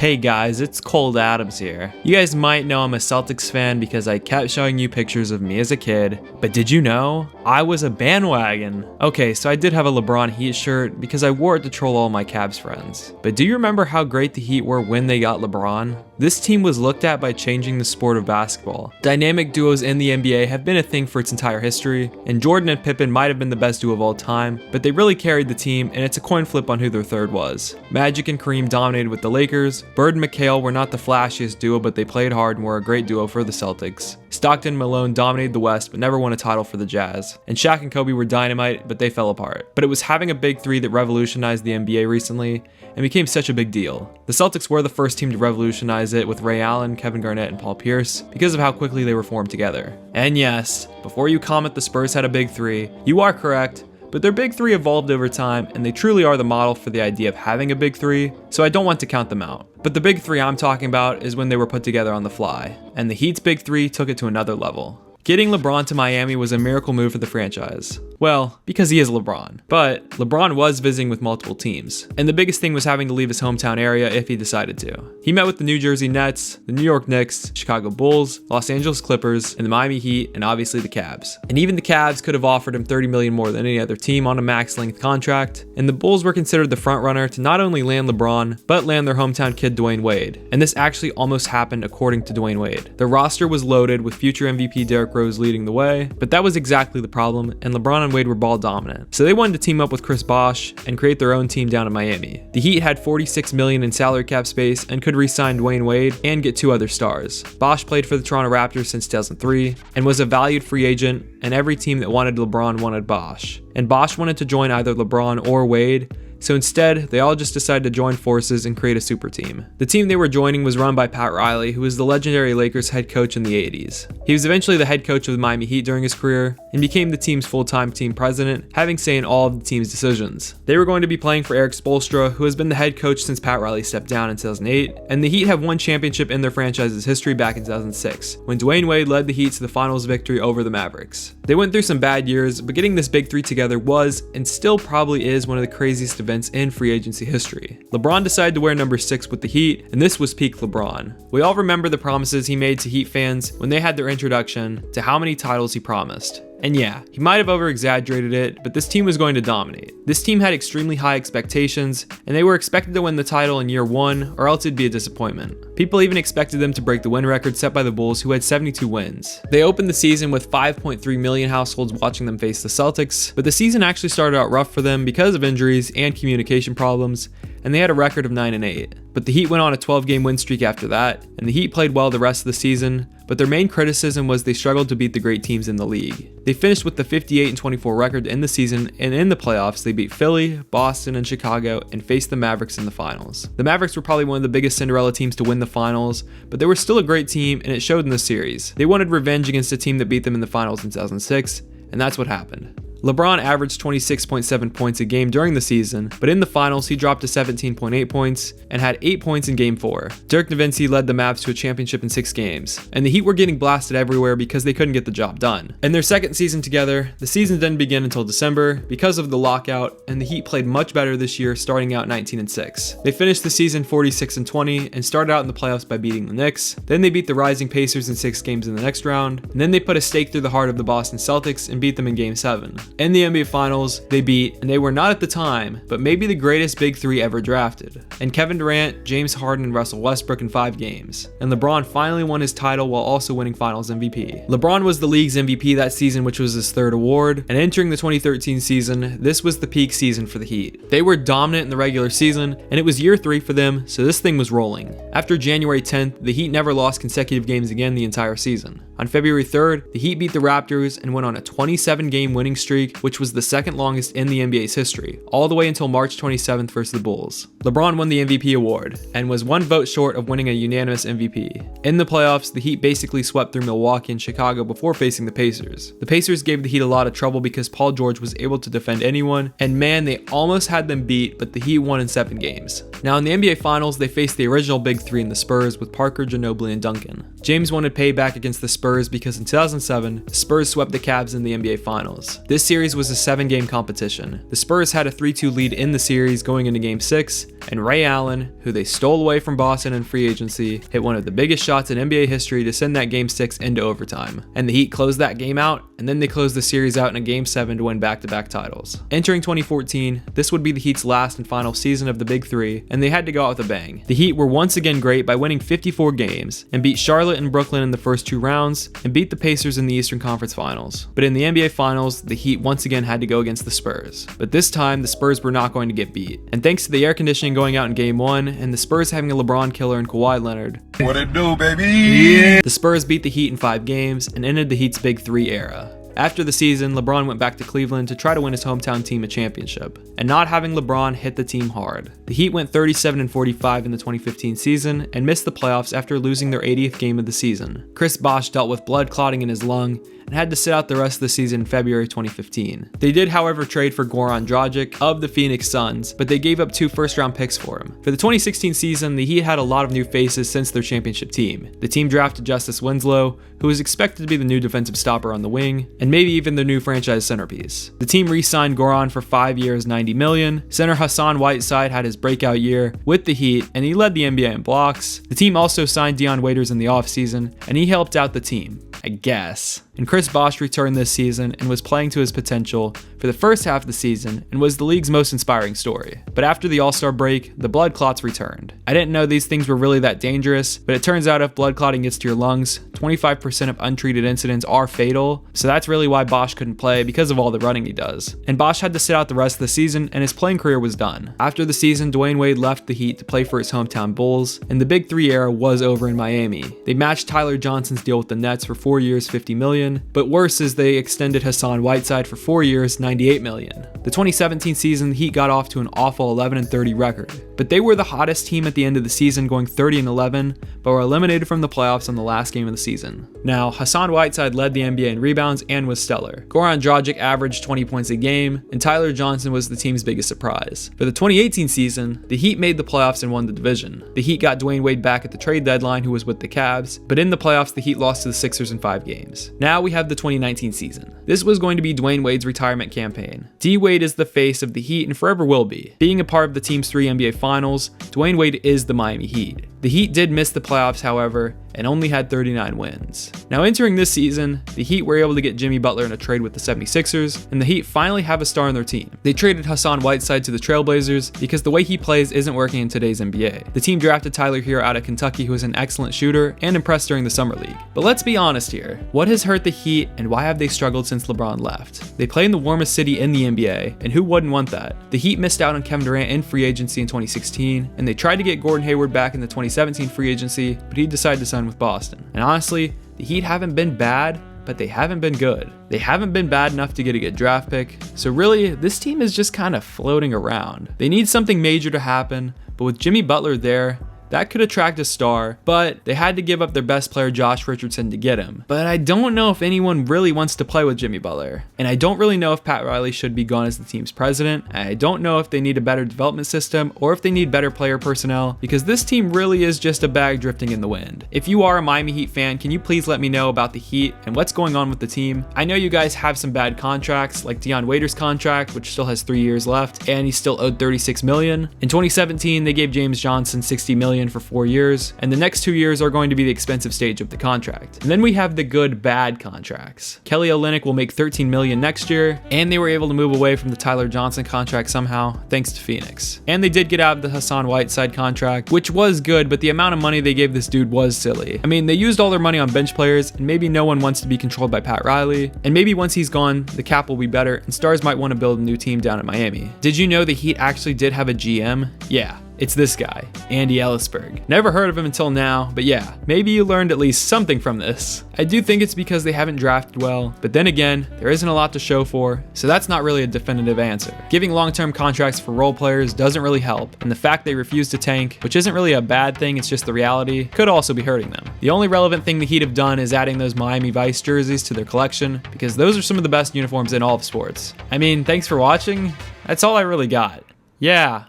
Hey guys, it's Cold Adams here. You guys might know I'm a Celtics fan because I kept showing you pictures of me as a kid, but did you know I was a bandwagon? Okay, so I did have a LeBron Heat shirt because I wore it to troll all my Cavs friends. But do you remember how great the Heat were when they got LeBron? This team was looked at by changing the sport of basketball. Dynamic duos in the NBA have been a thing for its entire history, and Jordan and Pippen might have been the best duo of all time, but they really carried the team, and it's a coin flip on who their third was. Magic and Kareem dominated with the Lakers. Bird and McHale were not the flashiest duo, but they played hard and were a great duo for the Celtics. Stockton and Malone dominated the West, but never won a title for the Jazz. And Shaq and Kobe were dynamite, but they fell apart. But it was having a big three that revolutionized the NBA recently, and became such a big deal. The Celtics were the first team to revolutionize it with Ray Allen, Kevin Garnett, and Paul Pierce because of how quickly they were formed together. And yes, before you comment the Spurs had a big three, you are correct, but their big three evolved over time, and they truly are the model for the idea of having a big three, so I don't want to count them out. But the big three I'm talking about is when they were put together on the fly, and the Heat's big three took it to another level. Getting LeBron to Miami was a miracle move for the franchise. Well, because he is LeBron. But LeBron was visiting with multiple teams, and the biggest thing was having to leave his hometown area if he decided to. He met with the New Jersey Nets, the New York Knicks, Chicago Bulls, Los Angeles Clippers, and the Miami Heat, and obviously the Cavs. And even the Cavs could have offered him $30 million more than any other team on a max-length contract, and the Bulls were considered the front-runner to not only land LeBron, but land their hometown kid Dwayne Wade. And this actually almost happened according to Dwayne Wade. The roster was loaded with future MVP Derrick Rose leading the way, but that was exactly the problem, and LeBron and Wade were ball dominant. So they wanted to team up with Chris Bosh and create their own team down in Miami. The Heat had $46 million in salary cap space and could re-sign Dwayne Wade and get two other stars. Bosh played for the Toronto Raptors since 2003 and was a valued free agent, and every team that wanted LeBron wanted Bosh. And Bosh wanted to join either LeBron or Wade, so instead, they all just decided to join forces and create a super team. The team they were joining was run by Pat Riley, who was the legendary Lakers head coach in the 80s. He was eventually the head coach of the Miami Heat during his career and became the team's full-time team president, having say in all of the team's decisions. They were going to be playing for Eric Spoelstra, who has been the head coach since Pat Riley stepped down in 2008, and the Heat have won championship in their franchise's history back in 2006, when Dwayne Wade led the Heat to the finals victory over the Mavericks. They went through some bad years, but getting this big three together was, and still probably is, one of the craziest events in free agency history. LeBron decided to wear number 6 with the Heat, and this was peak LeBron. We all remember the promises he made to Heat fans when they had their introduction to how many titles he promised. And yeah, he might have over-exaggerated it, but this team was going to dominate. This team had extremely high expectations, and they were expected to win the title in year 1, or else it'd be a disappointment. People even expected them to break the win record set by the Bulls, who had 72 wins. They opened the season with 5.3 million households watching them face the Celtics, but the season actually started out rough for them because of injuries and communication problems, and they had a record of 9-8. But the Heat went on a 12-game win streak after that, and the Heat played well the rest of the season, but their main criticism was they struggled to beat the great teams in the league. They finished with the 58-24 record in the season, and in the playoffs, they beat Philly, Boston, and Chicago, and faced the Mavericks in the finals. The Mavericks were probably one of the biggest Cinderella teams to win the finals, but they were still a great team, and it showed in the series. They wanted revenge against a team that beat them in the finals in 2006, and that's what happened. LeBron averaged 26.7 points a game during the season, but in the finals he dropped to 17.8 points and had 8 points in Game 4. Dirk Nowitzki led the Mavs to a championship in 6 games, and the Heat were getting blasted everywhere because they couldn't get the job done. In their second season together, the season didn't begin until December because of the lockout, and the Heat played much better this year, starting out 19-6. They finished the season 46-20 and started out in the playoffs by beating the Knicks. Then they beat the rising Pacers in 6 games in the next round, and then they put a stake through the heart of the Boston Celtics and beat them in Game 7. In the NBA Finals, they beat, and they were not at the time, but maybe the greatest big three ever drafted, and Kevin Durant, James Harden, and Russell Westbrook in 5 games. And LeBron finally won his title while also winning Finals MVP. LeBron was the league's MVP that season, which was his 3rd award, and entering the 2013 season, this was the peak season for the Heat. They were dominant in the regular season, and it was year 3 for them, so this thing was rolling. After January 10th, the Heat never lost consecutive games again the entire season. On February 3rd, the Heat beat the Raptors and went on a 27-game winning streak, which was the second longest in the NBA's history, all the way until March 27th versus the Bulls. LeBron won the MVP award, and was 1 vote short of winning a unanimous MVP. In the playoffs, the Heat basically swept through Milwaukee and Chicago before facing the Pacers. The Pacers gave the Heat a lot of trouble because Paul George was able to defend anyone, and man, they almost had them beat, but the Heat won in 7 games. Now in the NBA Finals, they faced the original big three in the Spurs with Parker, Ginobili, and Duncan. James wanted payback against the Spurs Spurs because in 2007, the Spurs swept the Cavs in the NBA Finals. This series was a 7-game competition. The Spurs had a 3-2 lead in the series going into Game 6, and Ray Allen, who they stole away from Boston in free agency, hit one of the biggest shots in NBA history to send that Game 6 into overtime. And the Heat closed that game out, and then they closed the series out in a Game 7 to win back-to-back titles. Entering 2014, this would be the Heat's last and final season of the Big Three, and they had to go out with a bang. The Heat were once again great by winning 54 games, and beat Charlotte and Brooklyn in the first 2 rounds, and beat the Pacers in the Eastern Conference Finals. But in the NBA Finals, the Heat once again had to go against the Spurs. But this time, the Spurs were not going to get beat. And thanks to the air conditioning going out in Game 1, and the Spurs having a LeBron killer in Kawhi Leonard, what it do, baby? Yeah. The Spurs beat the Heat in 5 games, and ended the Heat's Big Three era. After the season, LeBron went back to Cleveland to try to win his hometown team a championship, and not having LeBron hit the team hard. The Heat went 37-45 in the 2015 season and missed the playoffs after losing their 80th game of the season. Chris Bosh dealt with blood clotting in his lung and had to sit out the rest of the season in February 2015. They did, however, trade for Goran Dragic of the Phoenix Suns, but they gave up 2 first-round picks for him. For the 2016 season, the Heat had a lot of new faces since their championship team. The team drafted Justice Winslow, who was expected to be the new defensive stopper on the wing, and maybe even the new franchise centerpiece. The team re-signed Goran for 5 years, $90 million. Center Hassan Whiteside had his breakout year with the Heat, and he led the NBA in blocks. The team also signed Dion Waiters in the offseason, and he helped out the team, I guess. And Chris Bosh returned this season and was playing to his potential for the first half of the season and was the league's most inspiring story. But after the All-Star break, the blood clots returned. I didn't know these things were really that dangerous, but it turns out if blood clotting gets to your lungs, 25% of untreated incidents are fatal, so that's really why Bosh couldn't play, because of all the running he does. And Bosh had to sit out the rest of the season, and his playing career was done. After the season, Dwayne Wade left the Heat to play for his hometown Bulls, and the Big Three era was over in Miami. They matched Tyler Johnson's deal with the Nets for 4 years, $50 million, but worse is they extended Hassan Whiteside for 4 years, $98 million. The 2017 season, the Heat got off to an awful 11-30 record, but they were the hottest team at the end of the season, going 30-11, but were eliminated from the playoffs on the last game of the season. Now, Hassan Whiteside led the NBA in rebounds and was stellar. Goran Dragic averaged 20 points a game, and Tyler Johnson was the team's biggest surprise. For the 2018 season, the Heat made the playoffs and won the division. The Heat got Dwayne Wade back at the trade deadline, who was with the Cavs, but in the playoffs, the Heat lost to the Sixers in 5 games. Now we have the 2019 season. This was going to be Dwayne Wade's retirement campaign. D-Wade is the face of the Heat and forever will be. Being a part of the team's 3 NBA Finals, Dwayne Wade is the Miami Heat. The Heat did miss the playoffs, however, and only had 39 wins. Now entering this season, the Heat were able to get Jimmy Butler in a trade with the 76ers, and the Heat finally have a star on their team. They traded Hassan Whiteside to the Trailblazers because the way he plays isn't working in today's NBA. The team drafted Tyler Hero out of Kentucky, who is an excellent shooter and impressed during the summer league. But let's be honest here. What has hurt the Heat and why have they struggled since LeBron left? They play in the warmest city in the NBA, and who wouldn't want that? The Heat missed out on Kevin Durant in free agency in 2016, and they tried to get Gordon Hayward back in the 2017 free agency, but he decided to sign with Boston. And honestly, the Heat haven't been bad, but they haven't been good. They haven't been bad enough to get a good draft pick, so really, this team is just kind of floating around. They need something major to happen, but with Jimmy Butler there, that could attract a star, but they had to give up their best player Josh Richardson to get him. But I don't know if anyone really wants to play with Jimmy Butler. And I don't really know if Pat Riley should be gone as the team's president. I don't know if they need a better development system or if they need better player personnel, because this team really is just a bag drifting in the wind. If you are a Miami Heat fan, can you please let me know about the Heat and what's going on with the team? I know you guys have some bad contracts, like Dion Waiters' contract, which still has 3 years left, and he's still owed $36 million. In 2017, they gave James Johnson $60 million for 4 years, and the next 2 years are going to be the expensive stage of the contract. And then we have the good bad contracts. Kelly Olynyk will make $13 million next year, and they were able to move away from the Tyler Johnson contract somehow, thanks to Phoenix. And they did get out of the Hassan Whiteside contract, which was good, but the amount of money they gave this dude was silly. I mean, they used all their money on bench players, and maybe no one wants to be controlled by Pat Riley, and maybe once he's gone, the cap will be better, and stars might want to build a new team down at Miami. Did you know the Heat actually did have a GM? Yeah. It's this guy, Andy Ellisberg. Never heard of him until now, but yeah, maybe you learned at least something from this. I do think it's because they haven't drafted well, but then again, there isn't a lot to show for, so that's not really a definitive answer. Giving long-term contracts for role players doesn't really help, and the fact they refuse to tank, which isn't really a bad thing, it's just the reality, could also be hurting them. The only relevant thing the Heat have done is adding those Miami Vice jerseys to their collection, because those are some of the best uniforms in all of sports. I mean, thanks for watching. That's all I really got. Yeah.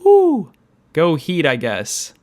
Woo! Go Heat, I guess.